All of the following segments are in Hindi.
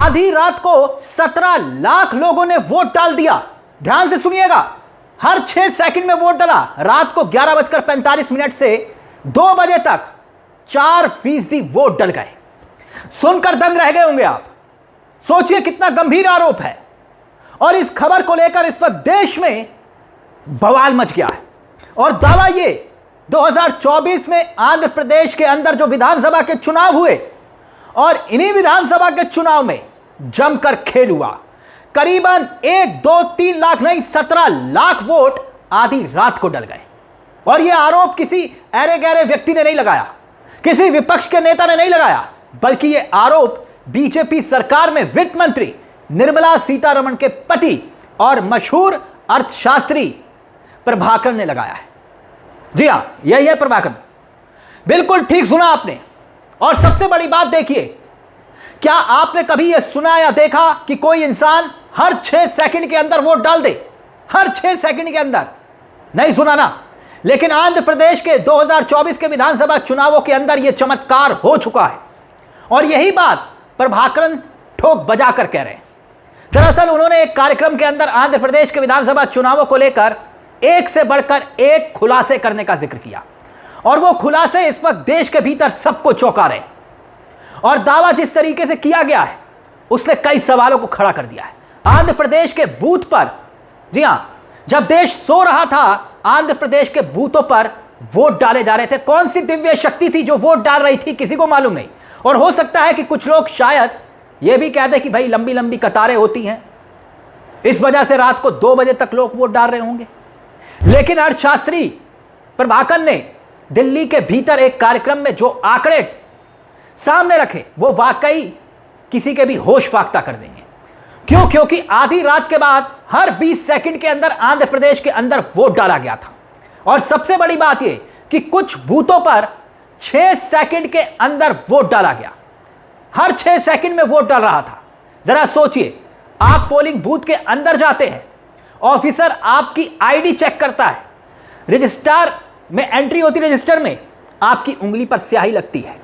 आधी रात को 17 लाख लोगों ने वोट डाल दिया। ध्यान से सुनिएगा, हर 6 सेकंड में वोट डाला। रात को 11:45 से 2 बजे तक 4% वोट डल गए। सुनकर दंग रह गए होंगे आप। सोचिए कितना गंभीर आरोप है। और इस खबर को लेकर इस वक्त देश में बवाल मच गया है। और दावा ये 2024 में आंध्र प्रदेश के अंदर जो विधानसभा के चुनाव हुए और इन्हीं विधानसभा के चुनाव में जमकर खेल हुआ। करीबन 1, 2, 3 लाख नहीं 17 लाख वोट आधी रात को डल गए। और यह आरोप किसी अरे गहरे व्यक्ति ने नहीं लगाया, किसी विपक्ष के नेता ने नहीं लगाया, बल्कि यह आरोप बीजेपी सरकार में वित्त मंत्री निर्मला सीतारमण के पति और मशहूर अर्थशास्त्री प्रभाकर ने लगाया है। जी हां, यही है प्रभाकर। बिल्कुल ठीक सुना आपने। और सबसे बड़ी बात देखिए, क्या आपने कभी यह सुना या देखा कि कोई इंसान हर 6 सेकंड के अंदर वोट डाल दे? हर 6 सेकंड के अंदर नहीं सुना ना। लेकिन आंध्र प्रदेश के 2024 के विधानसभा चुनावों के अंदर यह चमत्कार हो चुका है। और यही बात प्रभाकरन ठोक बजा कर कह रहे हैं। दरअसल उन्होंने एक कार्यक्रम के अंदर आंध्र प्रदेश के विधानसभा चुनावों को लेकर एक से बढ़कर एक खुलासे करने का जिक्र किया। और वो खुलासे इस वक्त देश के भीतर सबको चौंका रहे हैं। और दावा जिस तरीके से किया गया है उसने कई सवालों को खड़ा कर दिया है। आंध्र प्रदेश के बूथ पर, जी हां, जब देश सो रहा था, आंध्र प्रदेश के बूथों पर वोट डाले जा रहे थे। कौन सी दिव्य शक्ति थी जो वोट डाल रही थी, किसी को मालूम नहीं। और हो सकता है कि कुछ लोग शायद यह भी कह दें कि भाई लंबी लंबी कतारें होती हैं, इस वजह से रात को 2 बजे तक लोग वोट डाल रहे होंगे। लेकिन अर्थशास्त्री प्रभाकर ने दिल्ली के भीतर एक कार्यक्रम में जो आंकड़े सामने रखे वो वाकई किसी के भी होश फाख्ता कर देंगे। क्यों? क्योंकि आधी रात के बाद हर 20 सेकंड के अंदर आंध्र प्रदेश के अंदर वोट डाला गया था। और सबसे बड़ी बात यह कि कुछ बूथों पर 6 सेकंड के अंदर वोट डाला गया। हर 6 सेकंड में वोट डाल रहा था। जरा सोचिए, आप पोलिंग बूथ के अंदर जाते हैं, ऑफिसर आपकी आईडी चेक करता है, रजिस्टर में एंट्री होती, रजिस्टर में आपकी उंगली पर स्याही लगती है,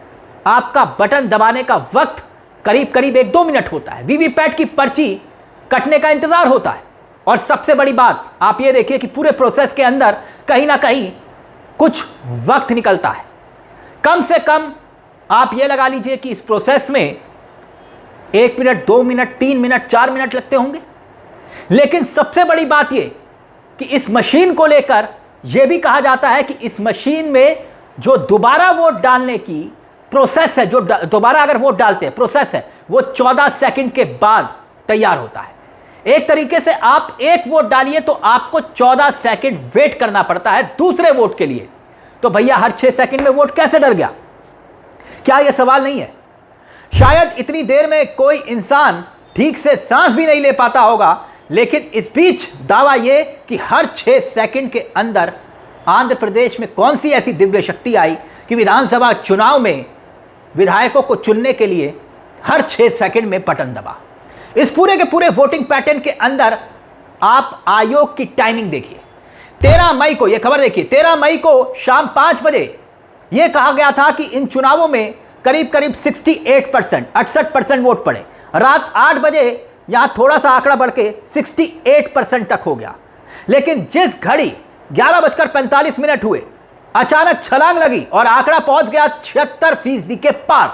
आपका बटन दबाने का वक्त करीब करीब 1-2 मिनट होता है, वीवीपैट की पर्ची कटने का इंतजार होता है। और सबसे बड़ी बात आप ये देखिए कि पूरे प्रोसेस के अंदर कहीं ना कहीं कुछ वक्त निकलता है। कम से कम आप ये लगा लीजिए कि इस प्रोसेस में 1 मिनट, 2 मिनट, 3 मिनट, 4 मिनट लगते होंगे। लेकिन सबसे बड़ी बात यह कि इस मशीन को लेकर यह भी कहा जाता है कि इस मशीन में जो दोबारा वोट डालने की प्रोसेस है, जो दोबारा अगर वोट डालते हैं प्रोसेस है, वो 14 सेकंड के बाद तैयार होता है। एक तरीके से आप एक वोट डालिए तो आपको 14 सेकंड वेट करना पड़ता है दूसरे वोट के लिए। तो भैया हर 6 सेकंड में वोट कैसे डल गया? क्या यह सवाल नहीं है? शायद इतनी देर में कोई इंसान ठीक से सांस भी नहीं ले पाता होगा। लेकिन इस बीच दावा यह कि हर 6 सेकंड के अंदर आंध्र प्रदेश में कौन सी ऐसी दिव्य शक्ति आई कि विधानसभा चुनाव में विधायकों को चुनने के लिए हर 6 सेकंड में बटन दबा। इस पूरे के पूरे वोटिंग पैटर्न के अंदर आप आयोग की टाइमिंग देखिए। 13 मई को यह खबर देखिए, 13 मई को शाम 5 बजे यह कहा गया था कि इन चुनावों में करीब करीब 68% वोट पड़े। रात 8 बजे यहां थोड़ा सा आंकड़ा बढ़ के 68% तक हो गया। लेकिन जिस घड़ी 11:45 हुए, अचानक छलांग लगी और आंकड़ा पहुंच गया 76% के पार।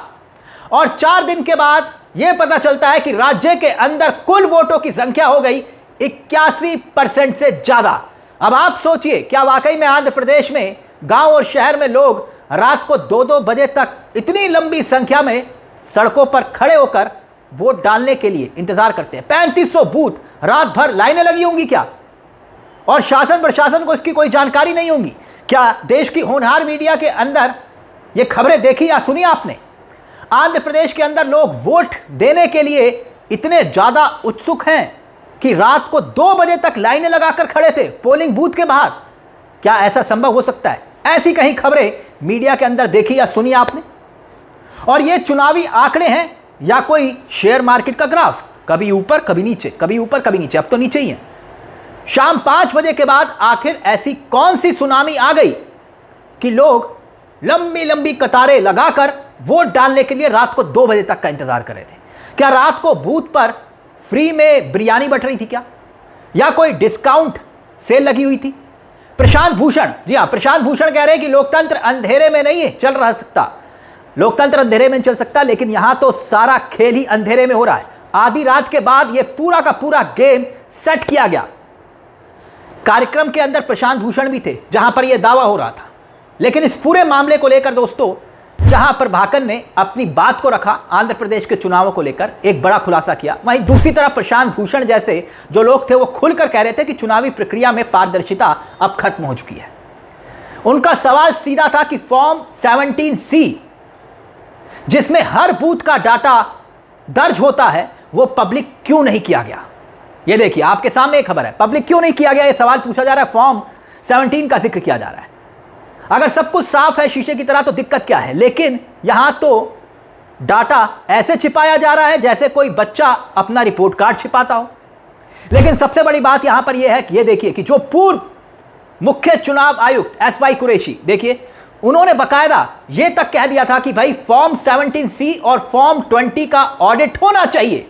और 4 दिन के बाद यह पता चलता है कि राज्य के अंदर कुल वोटों की संख्या हो गई 81% से ज्यादा। अब आप सोचिए, क्या वाकई में आंध्र प्रदेश में गांव और शहर में लोग रात को 2-2 बजे तक इतनी लंबी संख्या में सड़कों पर खड़े होकर वोट डालने के लिए इंतजार करते हैं? 3500 बूथ, रात भर लाइनें लगी होंगी क्या? और शासन प्रशासन को इसकी कोई जानकारी नहीं होगी क्या? देश की होनहार मीडिया के अंदर ये खबरें देखी या सुनी आपने? आंध्र प्रदेश के अंदर लोग वोट देने के लिए इतने ज्यादा उत्सुक हैं कि रात को 2 बजे तक लाइनें लगाकर खड़े थे पोलिंग बूथ के बाहर। क्या ऐसा संभव हो सकता है? ऐसी कहीं खबरें मीडिया के अंदर देखी या सुनी आपने? और ये चुनावी आंकड़े हैं या कोई शेयर मार्केट का ग्राफ? कभी ऊपर कभी नीचे, कभी ऊपर कभी नीचे, अब तो नीचे ही है। शाम 5 बजे के बाद आखिर ऐसी कौन सी सुनामी आ गई कि लोग लंबी लंबी कतारें लगाकर वोट डालने के लिए रात को 2 बजे तक का इंतजार कर रहे थे? क्या रात को बूथ पर फ्री में बिरयानी बट रही थी क्या, या कोई डिस्काउंट सेल लगी हुई थी? प्रशांत भूषण, जी हाँ, प्रशांत भूषण कह रहे हैं कि लोकतंत्र अंधेरे में नहीं है चल रह सकता, लोकतंत्र अंधेरे में चल सकता, लेकिन यहां तो सारा खेल ही अंधेरे में हो रहा है। आधी रात के बाद यह पूरा का पूरा गेम सेट किया गया। कार्यक्रम के अंदर प्रशांत भूषण भी थे जहां पर यह दावा हो रहा था, लेकिन इस पूरे मामले को लेकर दोस्तों, जहां प्रभाकर ने अपनी बात को रखा आंध्र प्रदेश के चुनावों को लेकर, एक बड़ा खुलासा किया, वहीं दूसरी तरफ प्रशांत भूषण जैसे जो लोग थे वो खुलकर कह रहे थे कि चुनावी प्रक्रिया में पारदर्शिता अब खत्म हो चुकी है। उनका सवाल सीधा था कि फॉर्म 17C जिसमें हर बूथ का डाटा दर्ज होता है वो पब्लिक क्यों नहीं किया गया? ये देखिए आपके सामने एक खबर है, पब्लिक क्यों नहीं किया गया, ये सवाल पूछा जा रहा है, फॉर्म 17 का जिक्र किया जा रहा है। अगर सब कुछ साफ है शीशे की तरह तो दिक्कत क्या है, लेकिन यहां तो डाटा ऐसे छिपाया जा रहा है जैसे कोई बच्चा अपना रिपोर्ट कार्ड छिपाता हो। लेकिन सबसे बड़ी बात यहां पर यह है कि ये देखिए कि जो पूर्व मुख्य चुनाव आयुक्त SY कुरैशी, देखिए उन्होंने बकायदा यह तक कह दिया था कि भाई फॉर्म 17C और फॉर्म 20 का ऑडिट होना चाहिए,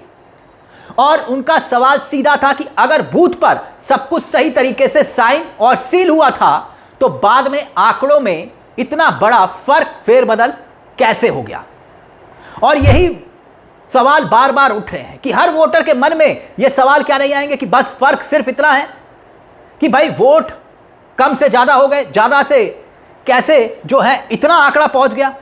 और उनका सवाल सीधा था कि अगर बूथ पर सब कुछ सही तरीके से साइन और सील हुआ था तो बाद में आंकड़ों में इतना बड़ा फर्क फेरबदल कैसे हो गया? और यही सवाल बार बार उठ रहे हैं कि हर वोटर के मन में यह सवाल क्या नहीं आएंगे कि बस फर्क सिर्फ इतना है कि भाई वोट कम से ज्यादा हो गए, ज्यादा से कैसे जो है इतना आंकड़ा पहुंच गया।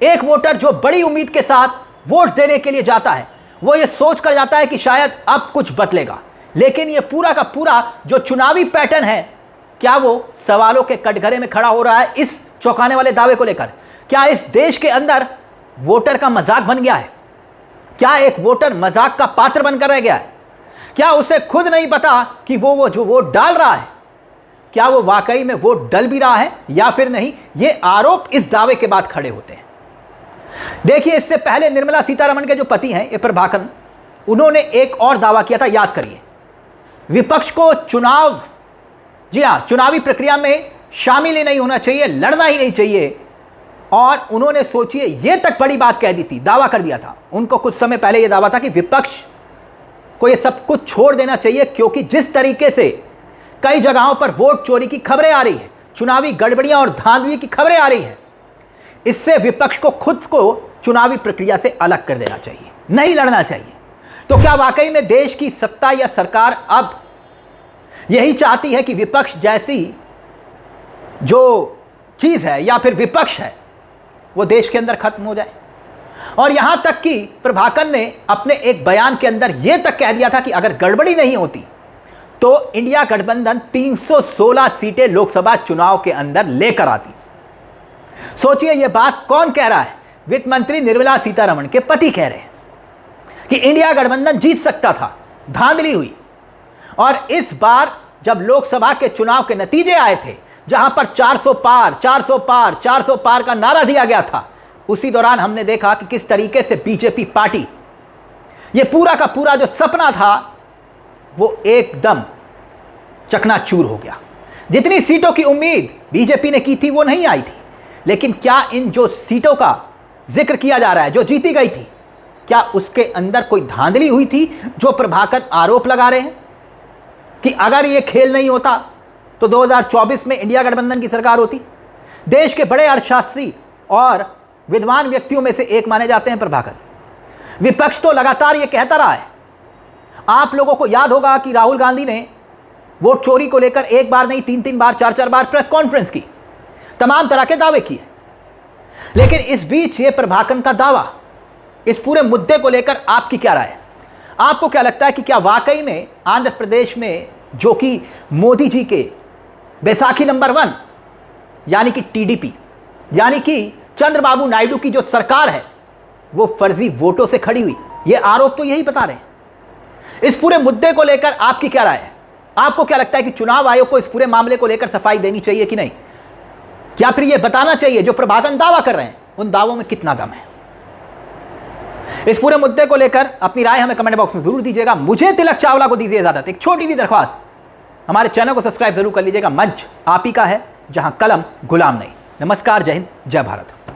एक वोटर जो बड़ी उम्मीद के साथ वोट देने के लिए जाता है वो ये सोच कर जाता है कि शायद अब कुछ बदलेगा, लेकिन ये पूरा का पूरा जो चुनावी पैटर्न है, क्या वो सवालों के कटघरे में खड़ा हो रहा है इस चौंकाने वाले दावे को लेकर? क्या इस देश के अंदर वोटर का मजाक बन गया है? क्या एक वोटर मजाक का पात्र बनकर रह गया है? क्या उसे खुद नहीं पता कि वो जो वोट डाल रहा है, क्या वो वाकई में वोट डल भी रहा है या फिर नहीं? ये आरोप इस दावे के बाद खड़े होते हैं। देखिए, इससे पहले निर्मला सीतारमण के जो पति हैं ये प्रभाकर, उन्होंने एक और दावा किया था, याद करिए, विपक्ष को चुनाव, जी हां, चुनावी प्रक्रिया में शामिल ही नहीं होना चाहिए, लड़ना ही नहीं चाहिए, और उन्होंने सोचिए ये तक बड़ी बात कह दी थी, दावा कर दिया था उनको कुछ समय पहले यह दावा था कि विपक्ष को यह सब कुछ छोड़ देना चाहिए, क्योंकि जिस तरीके से कई जगहों पर वोट चोरी की खबरें आ रही है, चुनावी गड़बड़ियां और धांधली की खबरें आ रही हैं, इससे विपक्ष को खुद को चुनावी प्रक्रिया से अलग कर देना चाहिए, नहीं लड़ना चाहिए। तो क्या वाकई में देश की सत्ता या सरकार अब यही चाहती है कि विपक्ष जैसी जो चीज है या फिर विपक्ष है वो देश के अंदर खत्म हो जाए? और यहां तक कि प्रभाकर ने अपने एक बयान के अंदर यह तक कह दिया था कि अगर गड़बड़ी नहीं होती तो इंडिया गठबंधन 316 सीटें लोकसभा चुनाव के अंदर लेकर आती। सोचिए यह बात कौन कह रहा है? वित्त मंत्री निर्मला सीतारमण के पति कह रहे हैं कि इंडिया गठबंधन जीत सकता था, धांधली हुई। और इस बार जब लोकसभा के चुनाव के नतीजे आए थे, जहां पर 400 पार 400 पार 400 पार का नारा दिया गया था, उसी दौरान हमने देखा कि किस तरीके से बीजेपी पार्टी, यह पूरा का पूरा जो सपना था वो एकदम चकनाचूर हो गया। जितनी सीटों की उम्मीद बीजेपी ने की थी वो नहीं आई थी, लेकिन क्या इन जो सीटों का जिक्र किया जा रहा है जो जीती गई थी, क्या उसके अंदर कोई धांधली हुई थी? जो प्रभाकर आरोप लगा रहे हैं कि अगर ये खेल नहीं होता तो 2024 में इंडिया गठबंधन की सरकार होती। देश के बड़े अर्थशास्त्री और विद्वान व्यक्तियों में से एक माने जाते हैं प्रभाकर। विपक्ष तो लगातार ये कहता रहा है, आप लोगों को याद होगा कि राहुल गांधी ने वोट चोरी को लेकर एक बार नहीं 3-3 बार 4-4 बार प्रेस कॉन्फ्रेंस की, तमाम तरह के दावे किए, लेकिन इस बीच ये प्रभाकर का दावा, इस पूरे मुद्दे को लेकर आपकी क्या राय है? आपको क्या लगता है कि क्या वाकई में आंध्र प्रदेश में जो कि मोदी जी के बैसाखी नंबर 1 यानी कि टीडीपी यानी कि चंद्रबाबू नायडू की जो सरकार है वो फर्जी वोटों से खड़ी हुई? ये आरोप तो यही बता रहे हैं। इस पूरे मुद्दे को लेकर आपकी क्या राय है? आपको क्या लगता है कि चुनाव आयोग को इस पूरे मामले को लेकर सफाई देनी चाहिए कि नहीं, या फिर यह बताना चाहिए जो प्रभाकर दावा कर रहे हैं उन दावों में कितना दम है? इस पूरे मुद्दे को लेकर अपनी राय हमें कमेंट बॉक्स में जरूर दीजिएगा। मुझे तिलक चावला को दीजिए इजाजत। एक छोटी सी दरख्वास्त, हमारे चैनल को सब्सक्राइब जरूर कर लीजिएगा। मंच आप ही का है जहां कलम गुलाम नहीं। नमस्कार, जय हिंद, जय भारत।